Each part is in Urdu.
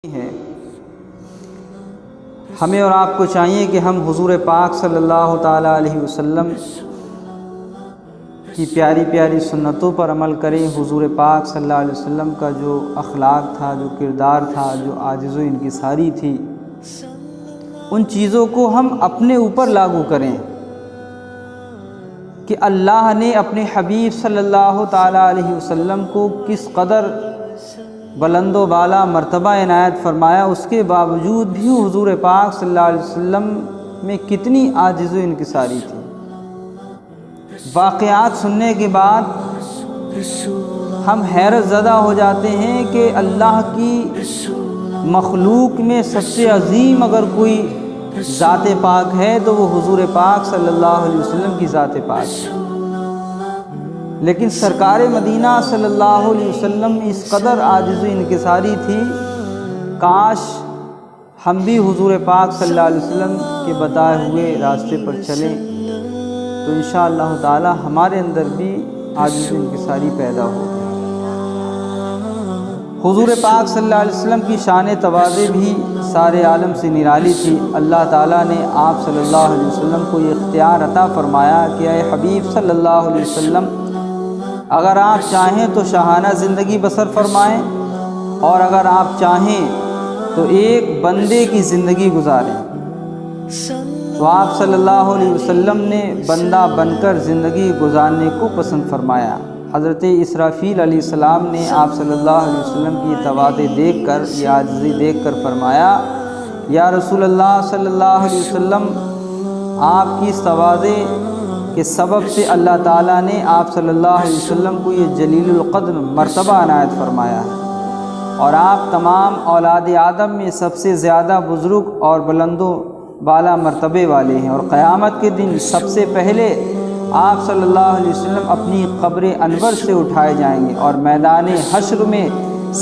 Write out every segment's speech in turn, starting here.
ہے ہمیں اور آپ کو چاہیے کہ ہم حضور پاک صلی اللہ تعالیٰ علیہ وسلم کی پیاری پیاری سنتوں پر عمل کریں۔ حضور پاک صلی اللہ علیہ وسلم کا جو اخلاق تھا، جو کردار تھا، جو عاجز و انکساری تھی، ان چیزوں کو ہم اپنے اوپر لاگو کریں کہ اللہ نے اپنے حبیب صلی اللہ تعالیٰ علیہ وسلم کو کس قدر بلند و بالا مرتبہ عنایت فرمایا، اس کے باوجود بھی حضور پاک صلی اللہ علیہ وسلم میں کتنی عاجز و انکساری تھی۔ واقعات سننے کے بعد ہم حیرت زدہ ہو جاتے ہیں کہ اللہ کی مخلوق میں سب سے عظیم اگر کوئی ذات پاک ہے تو وہ حضور پاک صلی اللہ علیہ وسلم کی ذات پاک ہے، لیکن سرکار مدینہ صلی اللہ علیہ وسلم اس قدر عاجز و انکساری تھی۔ کاش ہم بھی حضور پاک صلی اللہ علیہ وسلم کے بتائے ہوئے راستے پر چلیں تو انشاءاللہ تعالی ہمارے اندر بھی عاجز و انکساری پیدا ہوگی۔ حضور پاک صلی اللہ علیہ وسلم کی شان تواضع بھی سارے عالم سے نرالی تھی۔ اللہ تعالیٰ نے آپ صلی اللہ علیہ وسلم کو یہ اختیار عطا فرمایا کہ اے حبیب صلی اللہ علیہ وسلم، اگر آپ چاہیں تو شاہانہ زندگی بسر فرمائیں، اور اگر آپ چاہیں تو ایک بندے کی زندگی گزاریں۔ تو آپ صلی اللہ علیہ وسلم نے بندہ بن کر زندگی گزارنے کو پسند فرمایا۔ حضرت اسرافیل علیہ السلام نے آپ صلی اللہ علیہ وسلم کی تواضع دیکھ کر، یہ عاجزی دیکھ کر فرمایا، یا رسول اللہ صلی اللہ علیہ وسلم، آپ کی اس تواضع کے سبب سے اللہ تعالیٰ نے آپ صلی اللہ علیہ وسلم کو یہ جلیل القدر مرتبہ عنایت فرمایا ہے، اور آپ تمام اولاد آدم میں سب سے زیادہ بزرگ اور بلند و بالا مرتبے والے ہیں، اور قیامت کے دن سب سے پہلے آپ صلی اللہ علیہ وسلم اپنی قبر انور سے اٹھائے جائیں گے، اور میدان حشر میں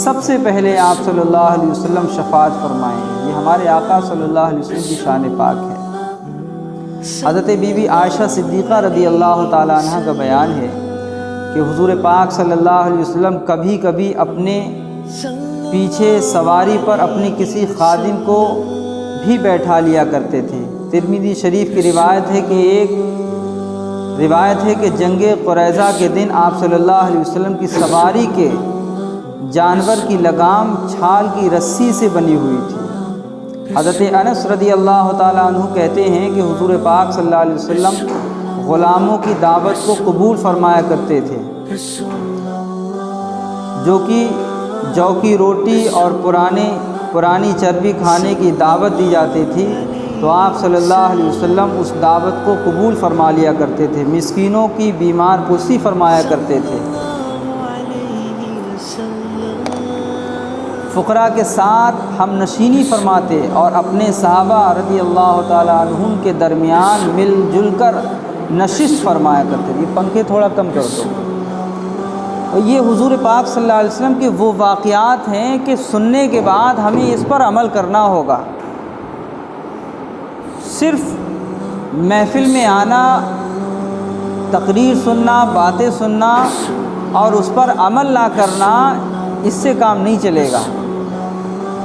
سب سے پہلے آپ صلی اللہ علیہ وسلم شفاعت فرمائیں گے۔ یہ ہمارے آقا صلی اللہ علیہ وسلم کی شان پاک ہے۔ حضرت بی بی عائشہ صدیقہ رضی اللہ تعالیٰ عنہ کا بیان ہے کہ حضور پاک صلی اللہ علیہ وسلم کبھی کبھی اپنے پیچھے سواری پر اپنی کسی خادم کو بھی بیٹھا لیا کرتے تھے۔ ترمذی شریف کی روایت ہے کہ جنگ قریظہ کے دن آپ صلی اللہ علیہ وسلم کی سواری کے جانور کی لگام چھال کی رسی سے بنی ہوئی تھی۔ حضرت انس رضی اللہ تعالیٰ عنہ کہتے ہیں کہ حضور پاک صلی اللہ علیہ وسلم غلاموں کی دعوت کو قبول فرمایا کرتے تھے، جو کہ جو کی روٹی اور پرانی چربی کھانے کی دعوت دی جاتی تھی تو آپ صلی اللہ علیہ وسلم اس دعوت کو قبول فرما لیا کرتے تھے، مسکینوں کی بیمار پرسی فرمایا کرتے تھے، فقراء کے ساتھ ہم نشینی فرماتے، اور اپنے صحابہ رضی اللہ تعالیٰ عنہم کے درمیان مل جل کر نشست فرمایا کرتے تھے۔ یہ پنکھے تھوڑا کم کر دو۔ اور یہ حضور پاک صلی اللہ علیہ وسلم کے وہ واقعات ہیں کہ سننے کے بعد ہمیں اس پر عمل کرنا ہوگا۔ صرف محفل میں آنا، تقریر سننا، باتیں سننا اور اس پر عمل نہ کرنا، اس سے کام نہیں چلے گا۔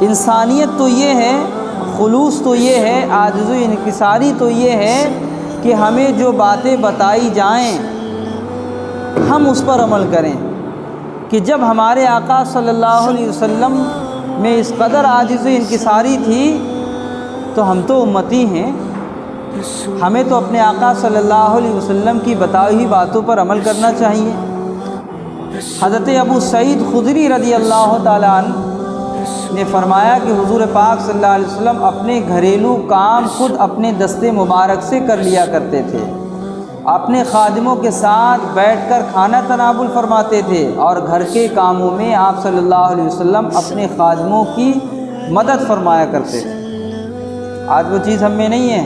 انسانیت تو یہ ہے، خلوص تو یہ ہے، عاجز و انکساری تو یہ ہے کہ ہمیں جو باتیں بتائی جائیں ہم اس پر عمل کریں، کہ جب ہمارے آقا صلی اللہ علیہ وسلم میں اس قدر عاجز و انکساری تھی تو ہم تو امتی ہیں، ہمیں تو اپنے آقا صلی اللہ علیہ وسلم کی بتائی ہوئی باتوں پر عمل کرنا چاہیے۔ حضرت ابو سعید خدری رضی اللہ تعالیٰ عنہ نے فرمایا کہ حضور پاک صلی اللہ علیہ وسلم اپنے گھریلو کام خود اپنے دست مبارک سے کر لیا کرتے تھے، اپنے خادموں کے ساتھ بیٹھ کر کھانا تناول فرماتے تھے، اور گھر کے کاموں میں آپ صلی اللہ علیہ وسلم اپنے خادموں کی مدد فرمایا کرتے تھے۔ آج وہ چیز ہم میں نہیں ہے،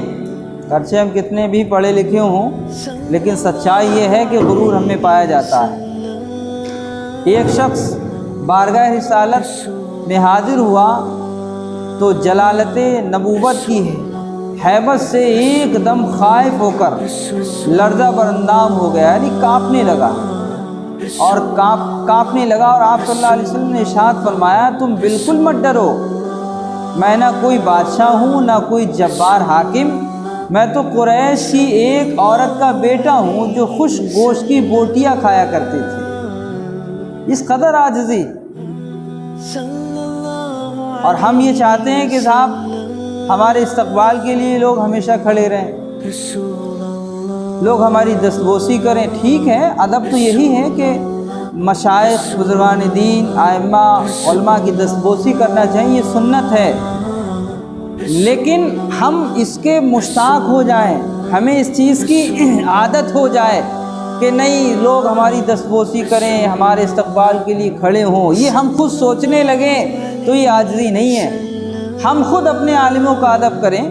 اگرچہ ہم کتنے بھی پڑھے لکھے ہوں، لیکن سچائی یہ ہے کہ غرور ہم میں پایا جاتا ہے۔ ایک شخص بارگاہ رسالت میں حاضر ہوا تو جلالت نبوت کی ہیبت سے ایک دم خائف ہو کر لرزہ براندام ہو گیا، یعنی کانپنے لگا، اور آپ صلی اللہ علیہ وسلم نے ارشاد فرمایا، تم بالکل مت ڈرو، میں نہ کوئی بادشاہ ہوں نہ کوئی جبار حاکم، میں تو قریش کی ایک عورت کا بیٹا ہوں جو خشک گوشت کی بوٹیاں کھایا کرتی تھی۔ اس قدر عاجزی۔ اور ہم یہ چاہتے ہیں کہ صاحب ہمارے استقبال کے لیے لوگ ہمیشہ کھڑے رہیں، لوگ ہماری دستبوسی کریں۔ ٹھیک ہے، ادب تو یہی ہے کہ مشائخ، بزرگان دین، ائمہ، علماء کی دستبوسی کرنا چاہیے، یہ سنت ہے، لیکن ہم اس کے مشتاق ہو جائیں، ہمیں اس چیز کی عادت ہو جائے کہ نہیں لوگ ہماری دستبوسی کریں، ہمارے استقبال کے لیے کھڑے ہوں، یہ ہم خود سوچنے لگیں تو یہ عاجزی نہیں ہے۔ ہم خود اپنے عالموں کا ادب کریں،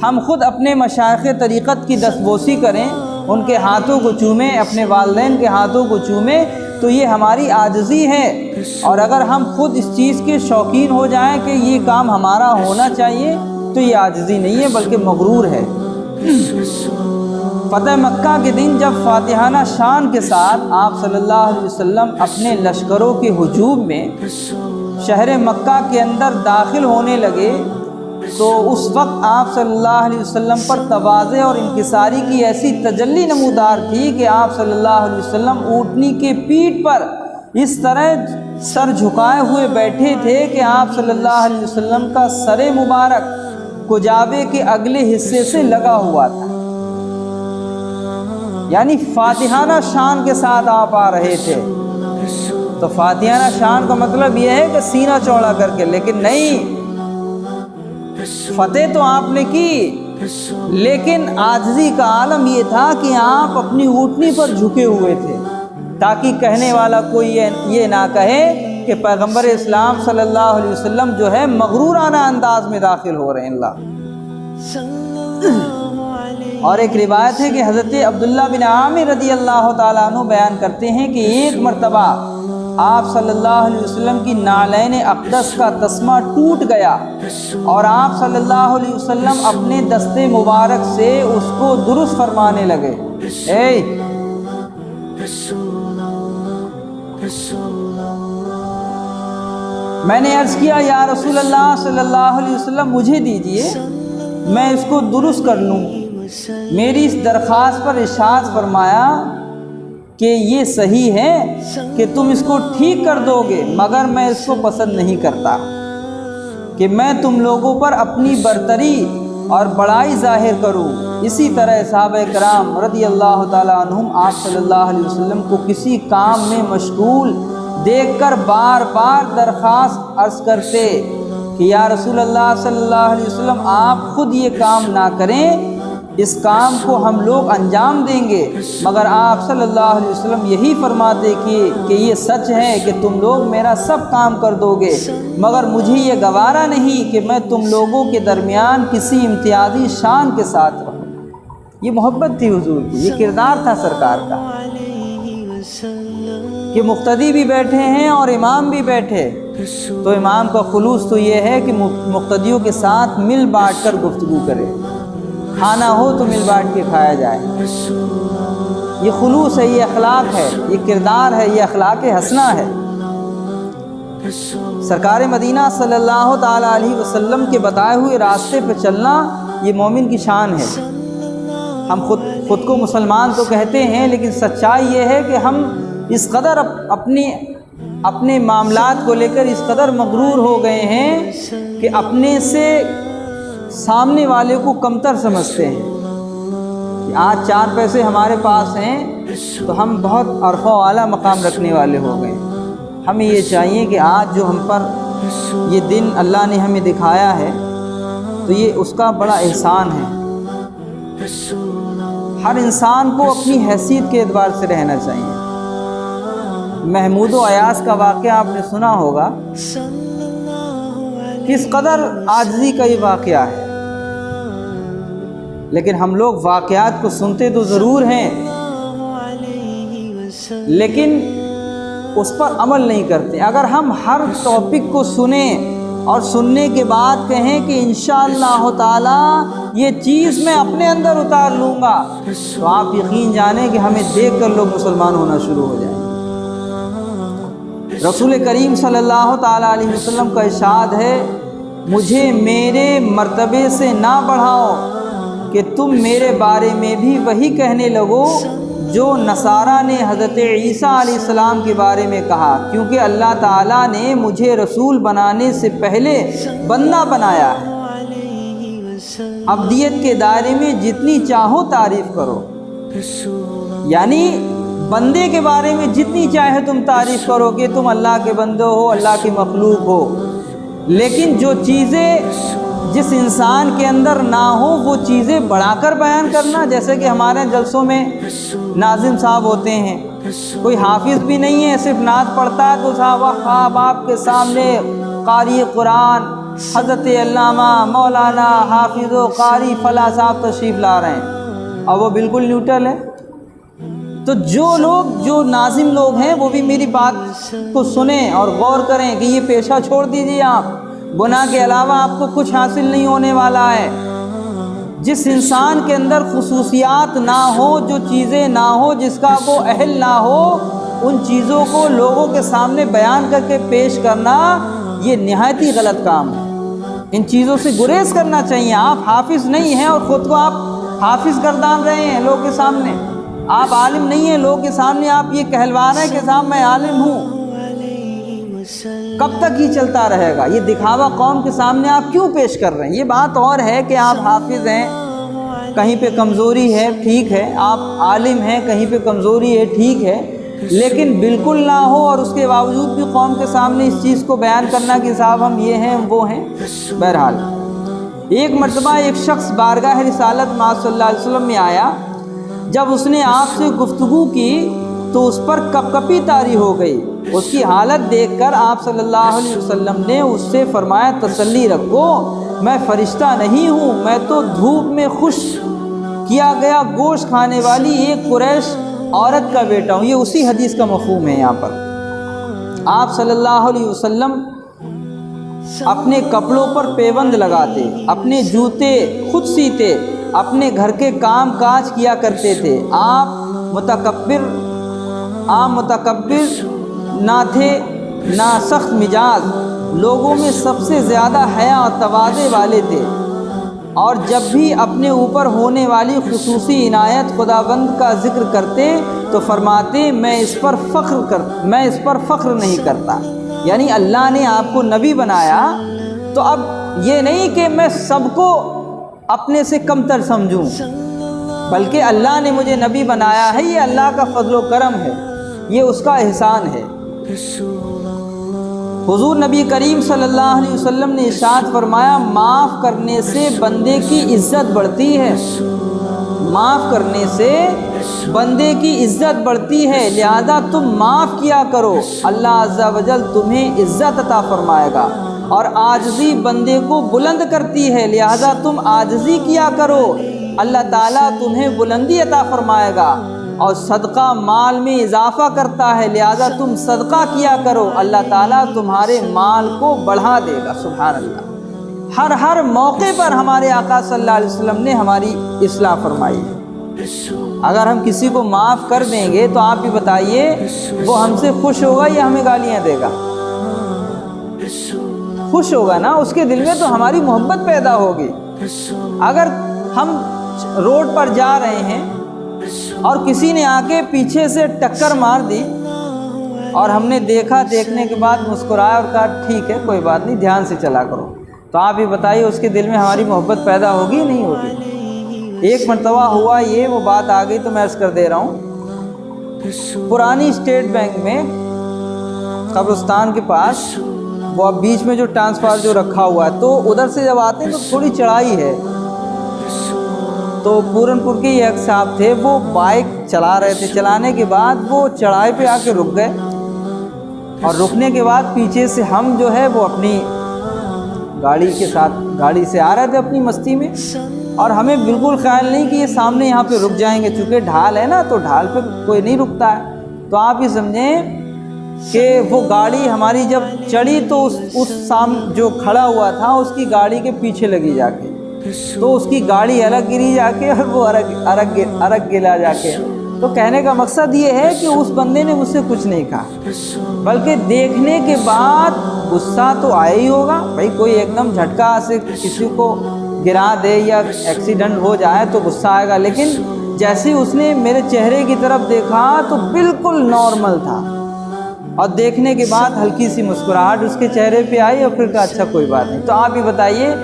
ہم خود اپنے مشائخ طریقت کی دستبوسی کریں، ان کے ہاتھوں کو چومیں، اپنے والدین کے ہاتھوں کو چومیں، تو یہ ہماری عاجزی ہے۔ اور اگر ہم خود اس چیز کے شوقین ہو جائیں کہ یہ کام ہمارا ہونا چاہیے تو یہ عاجزی نہیں ہے بلکہ مغرور ہے۔ فتح مکہ کے دن جب فاتحانہ شان کے ساتھ آپ صلی اللہ علیہ وسلم اپنے لشکروں کے ہجوم میں شہر مکہ کے اندر داخل ہونے لگے تو اس وقت آپ صلی اللہ علیہ وسلم پر تواضع اور انکساری کی ایسی تجلی نمودار تھی کہ آپ صلی اللہ علیہ وسلم اونٹنی کے پیٹھ پر اس طرح سر جھکائے ہوئے بیٹھے تھے کہ آپ صلی اللہ علیہ وسلم کا سر مبارک کجاوے کے اگلے حصے سے لگا ہوا تھا۔ یعنی فاتحانہ شان کے ساتھ آپ آ رہے تھے، تو فاتحانہ شان کا مطلب یہ ہے کہ سینہ چوڑا کر کے، لیکن نہیں، فتح تو آپ نے کی لیکن عاجزی کا عالم یہ تھا کہ آپ اپنی اونٹنی پر جھکے ہوئے تھے، تاکہ کہنے والا کوئی یہ نہ کہے کہ پیغمبر اسلام صلی اللہ علیہ وسلم جو ہے مغرورانہ انداز میں داخل ہو رہے ہیں۔ اللہ اور ایک روایت ہے کہ حضرت عبداللہ بن عامر رضی اللہ تعالیٰ عنہ بیان کرتے ہیں کہ ایک مرتبہ آپ صلی اللہ علیہ وسلم کی نعلین اقدس کا تسمہ ٹوٹ گیا اور آپ صلی اللہ علیہ وسلم اپنے دستے مبارک سے اس کو درست فرمانے لگے۔ میں نے عرض کیا یا رسول اللہ صلی اللہ علیہ وسلم مجھے دیجئے، میں اس کو درست کر لوں۔ میری اس درخواست پر ارشاد فرمایا کہ یہ صحیح ہے کہ تم اس کو ٹھیک کر دو گے، مگر میں اس کو پسند نہیں کرتا کہ میں تم لوگوں پر اپنی برتری اور بڑائی ظاہر کروں۔ اسی طرح صحابہ کرام رضی اللہ تعالیٰ عنہم آپ صلی اللہ علیہ وسلم کو کسی کام میں مشغول دیکھ کر بار بار درخواست عرض کرتے کہ یا رسول اللہ صلی اللہ علیہ وسلم آپ خود یہ کام نہ کریں، اس کام کو ہم لوگ انجام دیں گے، مگر آپ صلی اللہ علیہ وسلم یہی فرماتے کہ یہ سچ ہے کہ تم لوگ میرا سب کام کر دو گے، مگر مجھے یہ گوارا نہیں کہ میں تم لوگوں کے درمیان کسی امتیازی شان کے ساتھ رہوں۔ یہ محبت تھی حضور کی، یہ کردار تھا سرکار کا کہ مقتدی بھی بیٹھے ہیں اور امام بھی بیٹھے، تو امام کا خلوص تو یہ ہے کہ مقتدیوں کے ساتھ مل بانٹ کر گفتگو کرے، کھانا ہو تو مل بانٹ کے کھایا جائے۔ یہ خلوص ہے، یہ اخلاق ہے، یہ کردار ہے، یہ اخلاق حسنہ ہے۔ سرکار مدینہ صلی اللہ تعالیٰ علیہ وسلم کے بتائے ہوئے راستے پہ چلنا یہ مومن کی شان ہے۔ ہم خود کو مسلمان تو کہتے ہیں، لیکن سچائی یہ ہے کہ ہم اس قدر اپنے معاملات کو لے کر اس قدر مغرور ہو گئے ہیں کہ اپنے سے سامنے والے کو کمتر سمجھتے ہیں۔ آج 4 پیسے ہمارے پاس ہیں تو ہم بہت عرفہ و اعلیٰ مقام رکھنے والے ہو گئے۔ ہمیں یہ چاہیے کہ آج جو ہم پر یہ دن اللہ نے ہمیں دکھایا ہے تو یہ اس کا بڑا احسان ہے۔ ہر انسان کو اپنی حیثیت کے اعتبار سے رہنا چاہیے۔ محمود و ایاز کا واقعہ آپ نے سنا ہوگا، کس قدر عاجزی کا یہ واقعہ ہے، لیکن ہم لوگ واقعات کو سنتے تو ضرور ہیں لیکن اس پر عمل نہیں کرتے۔ اگر ہم ہر ٹاپک کو سنیں اور سننے کے بعد کہیں کہ انشاءاللہ تعالی یہ چیز میں اپنے اندر اتار لوں گا، تو آپ یقین جانیں کہ ہمیں دیکھ کر لوگ مسلمان ہونا شروع ہو جائیں۔ رسول کریم صلی اللہ تعالیٰ علیہ وسلم کا ارشاد ہے مجھے میرے مرتبے سے نہ بڑھاؤ کہ تم میرے بارے میں بھی وہی کہنے لگو جو نصارہ نے حضرت عیسیٰ علیہ السلام کے بارے میں کہا، کیونکہ اللہ تعالیٰ نے مجھے رسول بنانے سے پہلے بندہ بنایا ہے۔ عبدیت کے دائرے میں جتنی چاہو تعریف کرو، یعنی بندے کے بارے میں جتنی چاہے تم تعریف کرو کہ تم اللہ کے بندے ہو، اللہ کی مخلوق ہو، لیکن جو چیزیں جس انسان کے اندر نہ ہو وہ چیزیں بڑھا کر بیان کرنا، جیسے کہ ہمارے جلسوں میں ناظم صاحب ہوتے ہیں، کوئی حافظ بھی نہیں ہے، صرف نعت پڑھتا ہے تو صاحب آپ کے سامنے قاری قرآن حضرت علامہ مولانا حافظ و قاری فلاں صاحب تشریف لا رہے ہیں اور وہ بالکل نیوٹرل ہے۔ تو جو ناظم لوگ ہیں وہ بھی میری بات کو سنیں اور غور کریں کہ یہ پیشہ چھوڑ دیجیے، آپ گناہ کے علاوہ آپ کو کچھ حاصل نہیں ہونے والا ہے۔ جس انسان کے اندر خصوصیات نہ ہو، جو چیزیں نہ ہو، جس کا وہ اہل نہ ہو، ان چیزوں کو لوگوں کے سامنے بیان کر کے پیش کرنا یہ نہایت ہی غلط کام ہے۔ ان چیزوں سے گریز کرنا چاہیے۔ آپ حافظ نہیں ہیں اور خود کو آپ حافظ گردان رہے ہیں لوگوں کے سامنے، آپ عالم نہیں ہیں، لوگوں کے سامنے آپ یہ کہلوا رہے ہیں کہ صاحب میں عالم ہوں۔ کب تک یہ چلتا رہے گا؟ یہ دکھاوا قوم کے سامنے آپ کیوں پیش کر رہے ہیں؟ یہ بات اور ہے کہ آپ حافظ ہیں، کہیں پہ کمزوری ہے، ٹھیک ہے، آپ عالم ہیں، کہیں پہ کمزوری ہے، ٹھیک ہے، لیکن بالکل نہ ہو اور اس کے باوجود بھی قوم کے سامنے اس چیز کو بیان کرنا کہ صاحب ہم یہ ہیں وہ ہیں۔ بہرحال ایک مرتبہ ایک شخص بارگاہ رسالت محمد صلی اللہ علیہ وسلم میں آیا، جب اس نے آپ سے گفتگو کی تو اس پر کپ کپی طاری ہو گئی۔ اس کی حالت دیکھ کر آپ صلی اللہ علیہ وسلم نے اس سے فرمایا تسلی رکھو، میں فرشتہ نہیں ہوں، میں تو دھوپ میں خشک کیا گیا گوشت کھانے والی ایک قریش عورت کا بیٹا ہوں۔ یہ اسی حدیث کا مفہوم ہے۔ یہاں پر آپ صلی اللہ علیہ وسلم اپنے کپڑوں پر پیبند لگاتے، اپنے جوتے خود سیتے، اپنے گھر کے کام کاج کیا کرتے تھے۔ آپ متکبر نہ تھے، نہ سخت مزاج، لوگوں میں سب سے زیادہ حیا اور تواضع والے تھے، اور جب بھی اپنے اوپر ہونے والی خصوصی عنایت خداوند کا ذکر کرتے تو فرماتے میں اس پر فخر نہیں کرتا۔ یعنی اللہ نے آپ کو نبی بنایا تو اب یہ نہیں کہ میں سب کو اپنے سے کمتر سمجھوں، بلکہ اللہ نے مجھے نبی بنایا ہے، یہ اللہ کا فضل و کرم ہے، یہ اس کا احسان ہے۔ حضور نبی کریم صلی اللہ علیہ وسلم نے ارشاد فرمایا معاف کرنے سے بندے کی عزت بڑھتی ہے، معاف کرنے سے بندے کی عزت بڑھتی ہے، لہذا تم معاف کیا کرو، اللہ عز و جل تمہیں عزت عطا فرمائے گا۔ اور عاجزی بندے کو بلند کرتی ہے، لہذا تم عاجزی کیا کرو، اللہ تعالیٰ تمہیں بلندی عطا فرمائے گا۔ اور صدقہ مال میں اضافہ کرتا ہے، لہذا تم صدقہ کیا کرو، اللہ تعالیٰ تمہارے مال کو بڑھا دے گا۔ سبحان اللہ۔ ہر موقع پر ہمارے آقا صلی اللہ علیہ وسلم نے ہماری اصلاح فرمائی ہے۔ اگر ہم کسی کو معاف کر دیں گے تو آپ بھی بتائیے وہ ہم سے خوش ہوگا یا ہمیں گالیاں دے گا؟ خوش ہوگا نا، اس کے دل میں تو ہماری محبت پیدا ہوگی۔ اگر ہم روڈ پر جا رہے ہیں اور کسی نے آ کے پیچھے سے ٹکر مار دی اور ہم نے دیکھا، دیکھنے کے بعد مسکرایا اور کہا ٹھیک ہے کوئی بات نہیں، دھیان سے چلا کرو، تو آپ ہی بتائیے اس کے دل میں ہماری محبت پیدا ہوگی نہیں ہوگی؟ ایک مرتبہ ہوا یہ، وہ بات آ گئی تو میں عرض کر دے رہا ہوں۔ پرانی اسٹیٹ بینک میں قبرستان کے پاس وہ اب بیچ میں جو ٹرانسفار جو رکھا ہوا ہے، تو ادھر سے جب آتے ہیں تو تھوڑی چڑھائی ہے، تو پورن پور کے ایک صاحب تھے، وہ بائک چلا رہے تھے، چلانے کے بعد وہ چڑھائی پہ آ کے رک گئے، اور رکنے کے بعد پیچھے سے ہم جو ہے وہ اپنی گاڑی سے آ رہے تھے اپنی مستی میں، اور ہمیں بالکل خیال نہیں کہ یہ سامنے یہاں پہ رک جائیں گے، چونکہ ڈھال ہے نا تو ڈھال پہ کوئی نہیں رکتا ہے۔ تو آپ یہ سمجھیں کہ وہ گاڑی ہماری جب چڑھی تو اس جو کھڑا ہوا تھا اس کی گاڑی کے پیچھے لگی جا کے، تو اس کی گاڑی الگ گری جا کے اور وہ الگ گلا جا کے، تو کہنے کا مقصد یہ ہے کہ اس بندے نے مجھ سے کچھ نہیں کہا، بلکہ دیکھنے کے بعد غصہ تو آیا ہی ہوگا، بھائی کوئی ایک دم جھٹکا سے کسی کو گرا دے یا ایکسیڈنٹ ہو جائے تو غصہ آئے گا، لیکن جیسے اس نے میرے چہرے کی طرف دیکھا تو بالکل نارمل تھا، اور دیکھنے کے بعد ہلکی سی مسکراہٹ اس کے چہرے پہ آئی، اور پھر کہا اچھا کوئی بات نہیں۔ تو آپ ہی بتائیے،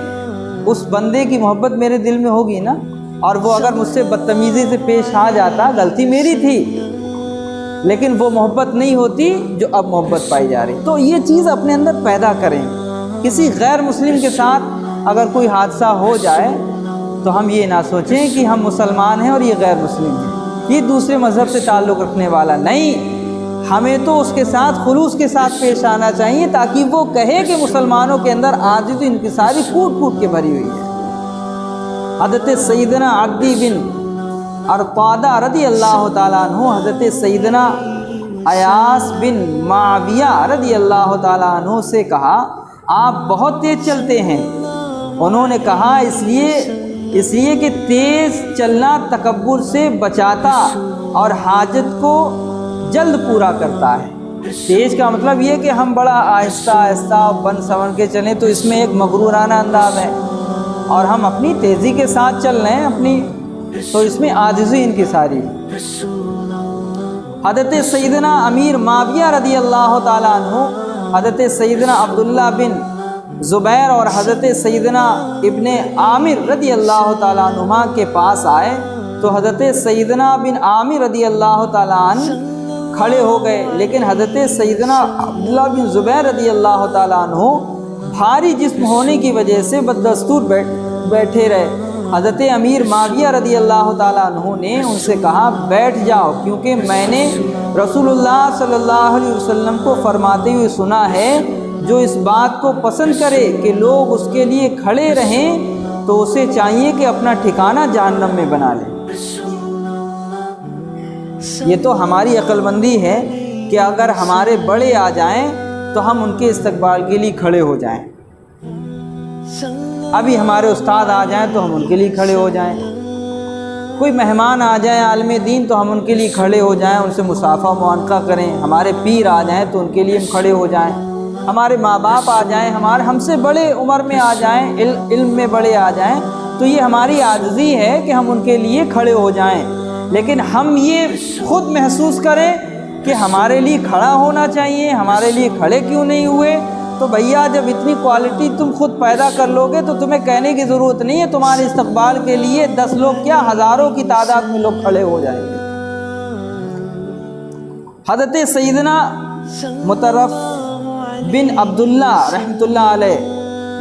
اس بندے کی محبت میرے دل میں ہوگی نا، اور وہ اگر مجھ سے بدتمیزی سے پیش آ جاتا، غلطی میری تھی، لیکن وہ محبت نہیں ہوتی جو اب محبت پائی جا رہی۔ تو یہ چیز اپنے اندر پیدا کریں۔ کسی غیر مسلم کے ساتھ اگر کوئی حادثہ ہو جائے تو ہم یہ نہ سوچیں کہ ہم مسلمان ہیں اور یہ غیر مسلم ہیں، یہ دوسرے مذہب سے تعلق رکھنے والا نہیں، ہمیں تو اس کے ساتھ خلوص کے ساتھ پیش آنا چاہیے، تاکہ وہ کہے کہ مسلمانوں کے اندر عاجز و انکساری پھوٹ پھوٹ کے بھری ہوئی ہے۔ حضرت سیدنا عدی بن ارقادہ رضی اللہ تعالیٰ عنہ حضرت سیدنا ایاس بن معاویہ رضی اللہ تعالیٰ عنہ سے کہا، آپ بہت تیز چلتے ہیں۔ انہوں نے کہا اس لیے کہ تیز چلنا تکبر سے بچاتا اور حاجت کو جلد پورا کرتا ہے۔ تیز کا مطلب یہ کہ ہم بڑا آہستہ آہستہ بن سنور کے چلیں، تو اس میں ایک مغرورانہ انداز ہے، اور ہم اپنی تیزی کے ساتھ چل رہے ہیں تو اس میں عاجزی انکساری۔ حضرت سیدنا امیر معاویہ رضی اللہ تعالیٰ عنہ حضرت سیدنا عبداللہ بن زبیر اور حضرت سیدنا ابن عامر رضی اللہ تعالیٰ عنہ کے پاس آئے، تو حضرت سیدنا بن عامر رضی اللہ تعالیٰ عنہ کھڑے ہو گئے، لیکن حضرت سیدنا عبداللہ بن زبیر رضی اللہ تعالیٰ عنہ بھاری جسم ہونے کی وجہ سے بددستور بیٹھے رہے۔ حضرت امیر معاویہ رضی اللہ تعالیٰ عنہ نے ان سے کہا بیٹھ جاؤ، کیونکہ میں نے رسول اللہ صلی اللہ علیہ وسلم کو فرماتے ہوئے سنا ہے، جو اس بات کو پسند کرے کہ لوگ اس کے لیے کھڑے رہیں تو اسے چاہیے کہ اپنا ٹھکانہ جہنم میں بنا لے۔ یہ تو ہماری عقل مندی ہے کہ اگر ہمارے بڑے آ جائیں تو ہم ان کے استقبال کے لیے کھڑے ہو جائیں، ابھی ہمارے استاد آ جائیں تو ہم ان کے لیے کھڑے ہو جائیں، کوئی مہمان آ جائیں عالم دین تو ہم ان کے لیے کھڑے ہو جائیں، ان سے مصافحہ معانقہ کریں، ہمارے پیر آ جائیں تو ان کے لیے ہم کھڑے ہو جائیں، ہمارے ماں باپ آ جائیں، ہم سے بڑے عمر میں آ جائیں، علم میں بڑے آ جائیں، تو یہ ہماری عاجزی ہے کہ ہم ان کے لیے کھڑے ہو جائیں۔ لیکن ہم یہ خود محسوس کریں کہ ہمارے لیے کھڑا ہونا چاہیے، ہمارے لیے کھڑے کیوں نہیں ہوئے، تو بھیا جب اتنی کوالٹی تم خود پیدا کر لو گے تو تمہیں کہنے کی ضرورت نہیں ہے، تمہارے استقبال کے لیے 10 لوگ کیا ہزاروں کی تعداد میں لوگ کھڑے ہو جائیں گے۔ حضرت سیدنا مطرف بن عبداللہ رحمۃ اللہ علیہ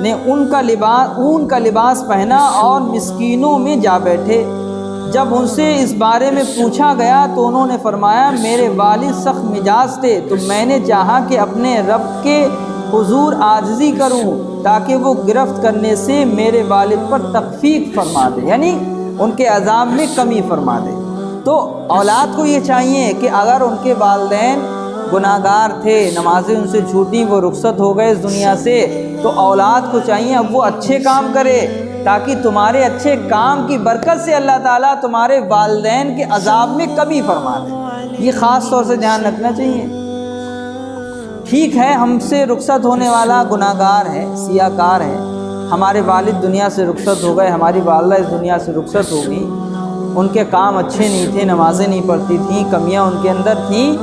نے اون کا لباس پہنا اور مسکینوں میں جا بیٹھے۔ جب ان سے اس بارے میں پوچھا گیا تو انہوں نے فرمایا میرے والد سخت مزاج تھے، تو میں نے چاہا کہ اپنے رب کے حضور عاجزی کروں تاکہ وہ گرفت کرنے سے میرے والد پر تخفیف فرما دے، یعنی ان کے عذاب میں کمی فرما دے۔ تو اولاد کو یہ چاہیے کہ اگر ان کے والدین گناہ گار تھے، نمازیں ان سے چھوٹی، وہ رخصت ہو گئے اس دنیا سے، تو اولاد کو چاہیے اب وہ اچھے کام کرے، تاکہ تمہارے اچھے کام کی برکت سے اللہ تعالیٰ تمہارے والدین کے عذاب میں کمی فرما دے۔ یہ خاص طور سے دھیان رکھنا چاہیے۔ ٹھیک ہے ہم سے رخصت ہونے والا گناہ گار ہے، سیاہ کار ہے، ہمارے والد دنیا سے رخصت ہو گئے، ہماری والدہ اس دنیا سے رخصت ہو گئی، ان کے کام اچھے نہیں تھے، نمازیں نہیں پڑھتی تھیں، کمیاں ان کے اندر تھیں،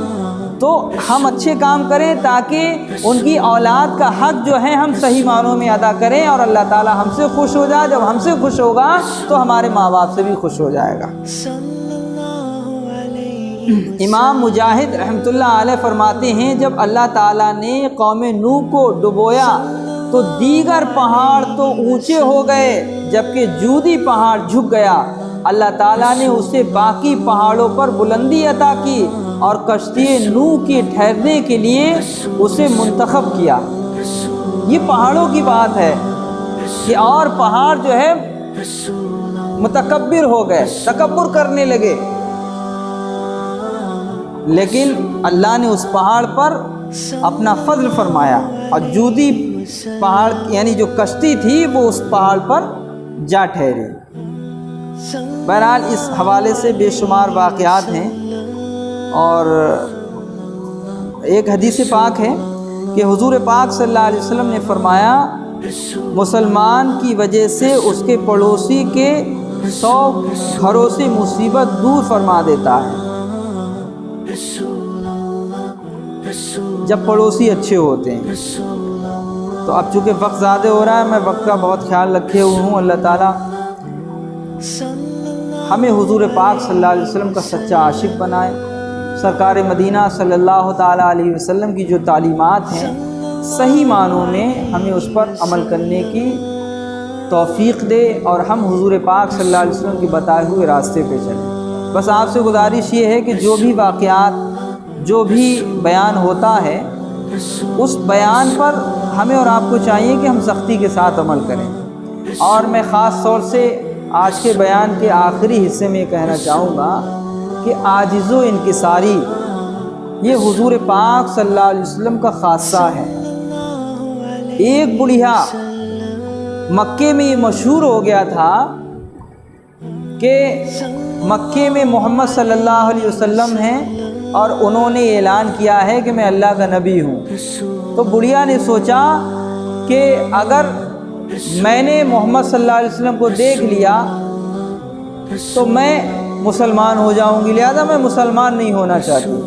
تو ہم اچھے کام کریں تاکہ ان کی اولاد کا حق جو ہے ہم صحیح معنوں میں ادا کریں، اور اللہ تعالیٰ ہم سے خوش ہو جائے۔ جب ہم سے خوش ہوگا تو ہمارے ماں باپ سے بھی خوش ہو جائے گا۔ امام مجاہد رحمۃ اللہ علیہ فرماتے ہیں جب اللہ تعالیٰ نے قوم نوح کو ڈبویا تو دیگر پہاڑ تو اونچے ہو گئے جبکہ جودی پہاڑ جھک گیا، اللہ تعالیٰ نے اسے باقی پہاڑوں پر بلندی عطا کی اور کشتی نوح کے ٹھہرنے کے لیے اسے منتخب کیا۔ یہ پہاڑوں کی بات ہے کہ اور پہاڑ جو ہے متکبر ہو گئے، تکبر کرنے لگے، لیکن اللہ نے اس پہاڑ پر اپنا فضل فرمایا، اور جودی پہاڑ یعنی جو کشتی تھی وہ اس پہاڑ پر جا ٹھہری۔ بہرحال اس حوالے سے بے شمار واقعات ہیں۔ اور ایک حدیث پاک ہے کہ حضور پاک صلی اللہ علیہ وسلم نے فرمایا مسلمان کی وجہ سے اس کے پڑوسی کے 100 گھروں سے مصیبت دور فرما دیتا ہے جب پڑوسی اچھے ہوتے ہیں۔ تو اب چونکہ وقت زیادہ ہو رہا ہے، میں وقت کا بہت خیال رکھے ہوئے ہوں۔ اللہ تعالیٰ ہمیں حضور پاک صلی اللہ علیہ وسلم کا سچا عاشق بنائے، سرکار مدینہ صلی اللہ تعالیٰ علیہ وسلم کی جو تعلیمات ہیں صحیح معنوں میں ہمیں اس پر عمل کرنے کی توفیق دے، اور ہم حضور پاک صلی اللہ علیہ وسلم کے بتائے ہوئے راستے پہ چلیں۔ بس آپ سے گزارش یہ ہے کہ جو بھی واقعات، جو بھی بیان ہوتا ہے، اس بیان پر ہمیں اور آپ کو چاہیے کہ ہم سختی کے ساتھ عمل کریں۔ اور میں خاص طور سے آج کے بیان کے آخری حصے میں یہ کہنا چاہوں گا کہ عاجز و انکساری یہ حضور پاک صلی اللہ علیہ وسلم کا خاصہ ہے۔ ایک بڑھیا مکے میں یہ مشہور ہو گیا تھا کہ مکے میں محمد صلی اللہ علیہ وسلم ہیں اور انہوں نے اعلان کیا ہے کہ میں اللہ کا نبی ہوں۔ تو بڑھیا نے سوچا کہ اگر میں نے محمد صلی اللہ علیہ وسلم کو دیکھ لیا تو میں مسلمان ہو جاؤں گی، لہذا میں مسلمان نہیں ہونا چاہتی۔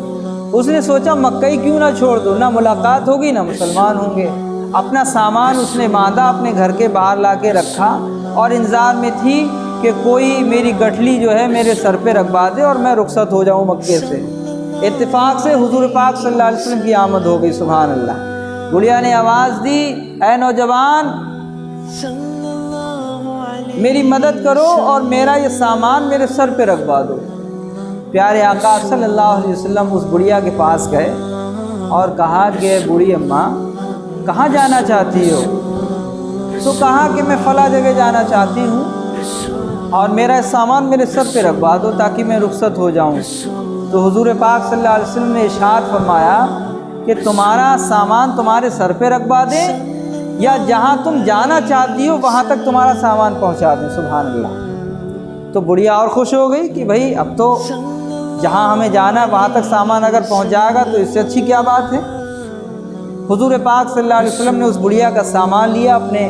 اس نے سوچا مکہ ہی کیوں نہ چھوڑ دو، نہ ملاقات ہوگی نہ مسلمان ہوں گے۔ اپنا سامان اس نے باندھا، اپنے گھر کے باہر لا کے رکھا اور انتظار میں تھی کہ کوئی میری گٹھلی جو ہے میرے سر پہ رکھوا دے اور میں رخصت ہو جاؤں مکے سے۔ اتفاق سے حضور پاک صلی اللہ علیہ وسلم کی آمد ہو گئی، سبحان اللہ۔ بڑھیا نے آواز دی، اے نوجوان میری مدد کرو اور میرا یہ سامان میرے سر پہ رکھوا دو۔ پیارے آقا صلی اللہ علیہ وسلم اس بڑھیا کے پاس گئے اور کہا کہ بوڑھی اماں کہاں جانا چاہتی ہو؟ تو کہا کہ میں فلاں جگہ جانا چاہتی ہوں اور میرا سامان میرے سر پہ رکھوا دو تاکہ میں رخصت ہو جاؤں۔ تو حضور پاک صلی اللہ علیہ وسلم نے ارشاد فرمایا کہ تمہارا سامان تمہارے سر پہ رکھوا دیں یا جہاں تم جانا چاہتی ہو وہاں تک تمہارا سامان پہنچا دیں، سبحان اللہ۔ تو بڑھیا اور خوش ہو گئی کہ بھائی اب تو جہاں ہمیں جانا ہے وہاں تک سامان اگر پہنچ جائے گا تو اس سے اچھی کیا بات ہے۔ حضور پاک صلی اللہ علیہ وسلم نے اس بڑھیا کا سامان لیا، اپنے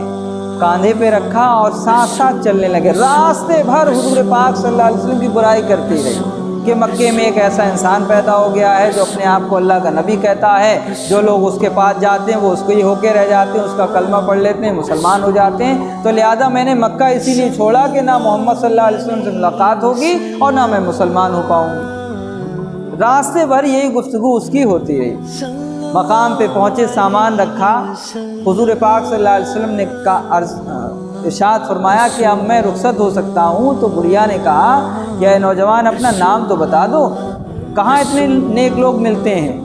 کاندھے پہ رکھا اور ساتھ ساتھ چلنے لگے۔ راستے بھر حضور پاک صلی اللہ علیہ وسلم کی برائی کرتی رہی کہ مکے میں ایک ایسا انسان پیدا ہو گیا ہے جو اپنے آپ کو اللہ کا نبی کہتا ہے، جو لوگ اس کے پاس جاتے ہیں وہ اس کو ہی ہو کے رہ جاتے ہیں، اس کا کلمہ پڑھ لیتے ہیں، مسلمان ہو جاتے ہیں۔ تو لہذا میں نے مکہ اسی لیے چھوڑا کہ نہ محمد صلی اللہ علیہ وسلم سے ملاقات ہوگی اور نہ میں مسلمان ہو پاؤں گی۔ راستے بھر یہی گفتگو اس کی ہوتی رہی۔ مقام پہ پہنچے، سامان رکھا، حضور پاک صلی اللہ علیہ وسلم نے ارشاد فرمایا کہ اب میں رخصت ہو سکتا ہوں۔ تو بڑھیا نے کہا کہ اے نوجوان اپنا نام تو بتا دو، کہاں اتنے نیک لوگ ملتے ہیں؟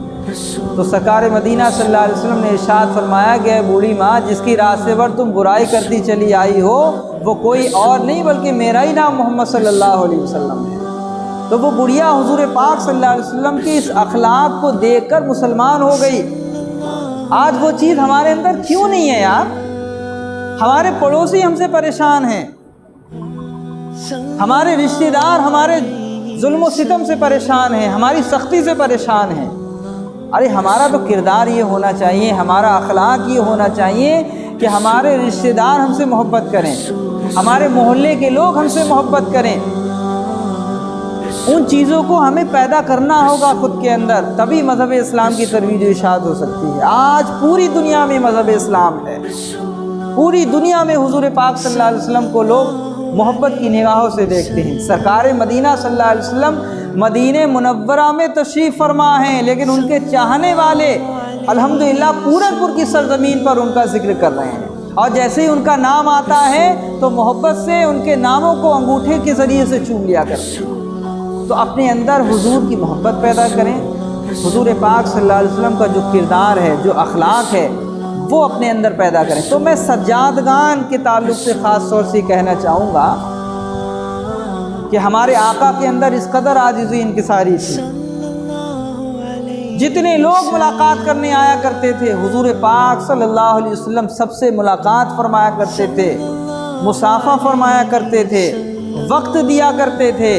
تو سرکار مدینہ صلی اللہ علیہ وسلم نے ارشاد فرمایا کہ اے بوڑھی ماں جس کی راستے پر تم برائی کرتی چلی آئی ہو وہ کوئی اور نہیں بلکہ میرا ہی نام محمد صلی اللہ علیہ وسلم ہے۔ تو وہ بڑھیا حضور پاک صلی اللہ علیہ وسلم کی اس اخلاق کو دیکھ کر مسلمان ہو گئی۔ آج وہ چیز ہمارے اندر کیوں نہیں ہے یار؟ ہمارے پڑوسی ہم سے پریشان ہیں، ہمارے رشتہ دار ہمارے ظلم و ستم سے پریشان ہیں، ہماری سختی سے پریشان ہیں۔ ارے ہمارا تو کردار یہ ہونا چاہیے، ہمارا اخلاق یہ ہونا چاہیے کہ ہمارے رشتہ دار ہم سے محبت کریں، ہمارے محلے کے لوگ ہم سے محبت کریں۔ ان چیزوں کو ہمیں پیدا کرنا ہوگا خود کے اندر، تبھی مذہب اسلام کی ترویج و اشاعت ہو سکتی ہے۔ آج پوری دنیا میں مذہب اسلام ہے، پوری دنیا میں حضور پاک صلی اللہ علیہ وسلم کو لوگ محبت کی نگاہوں سے دیکھتے ہیں۔ سرکار مدینہ صلی اللہ علیہ وسلم مدینہ منورہ میں تشریف فرما ہیں، لیکن ان کے چاہنے والے الحمدللہ پورن پور کی سرزمین پر ان کا ذکر کر رہے ہیں، اور جیسے ہی ان کا نام آتا ہے تو محبت سے ان کے ناموں کو انگوٹھے کے ذریعے سے چوم لیا کرتے ہیں۔ تو اپنے اندر حضور کی محبت پیدا کریں، حضور پاک صلی اللہ علیہ وسلم کا جو کردار ہے، جو اخلاق ہے، وہ اپنے اندر پیدا کریں۔ تو میں سجادگان کے تعلق سے خاص طور سے کہنا چاہوں گا کہ ہمارے آقا کے اندر اس قدر عاجزی انکساری تھی، جتنے لوگ ملاقات کرنے آیا کرتے تھے حضور پاک صلی اللہ علیہ وسلم سب سے ملاقات فرمایا کرتے تھے، مصافحہ فرمایا کرتے تھے، وقت دیا کرتے تھے۔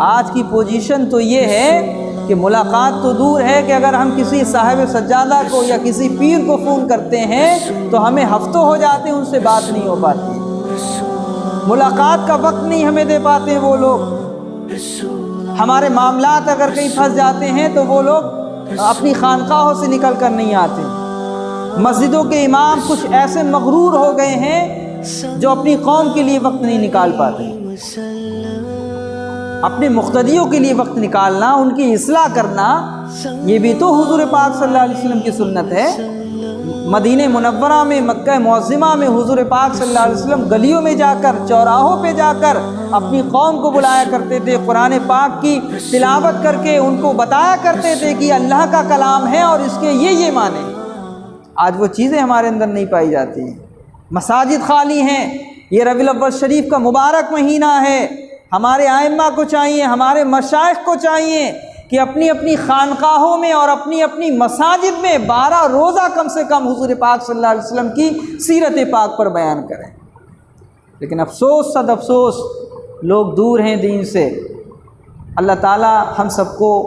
آج کی پوزیشن تو یہ ہے کہ ملاقات تو دور ہے کہ اگر ہم کسی صاحب سجادہ کو یا کسی پیر کو فون کرتے ہیں تو ہمیں ہفتوں ہو جاتے ہیں، ان سے بات نہیں ہو پاتی، ملاقات کا وقت نہیں ہمیں دے پاتے ہیں وہ لوگ۔ ہمارے معاملات اگر کہیں پھنس جاتے ہیں تو وہ لوگ اپنی خانقاہوں سے نکل کر نہیں آتے۔ مسجدوں کے امام کچھ ایسے مغرور ہو گئے ہیں جو اپنی قوم کے لیے وقت نہیں نکال پاتے۔ اپنے مقتدیوں کے لیے وقت نکالنا، ان کی اصلاح کرنا، یہ بھی تو حضور پاک صلی اللہ علیہ وسلم کی سنت ہے۔ مدینہ منورہ میں، مکہ معظمہ میں حضور پاک صلی اللہ علیہ وسلم گلیوں میں جا کر، چوراہوں پہ جا کر اپنی قوم کو بلایا کرتے تھے، قرآن پاک کی تلاوت کر کے ان کو بتایا کرتے تھے کہ اللہ کا کلام ہے اور اس کے یہ معنی۔ آج وہ چیزیں ہمارے اندر نہیں پائی جاتی ہیں، مساجد خالی ہیں۔ یہ ربیع الاول شریف کا مبارک مہینہ ہے، ہمارے ائمہ کو چاہیے، ہمارے مشائخ کو چاہیے کہ اپنی اپنی خانقاہوں میں اور اپنی اپنی مساجد میں 12 روزہ کم سے کم حضور پاک صلی اللہ علیہ وسلم کی سیرت پاک پر بیان کریں۔ لیکن افسوس، صد افسوس، لوگ دور ہیں دین سے۔ اللہ تعالی ہم سب کو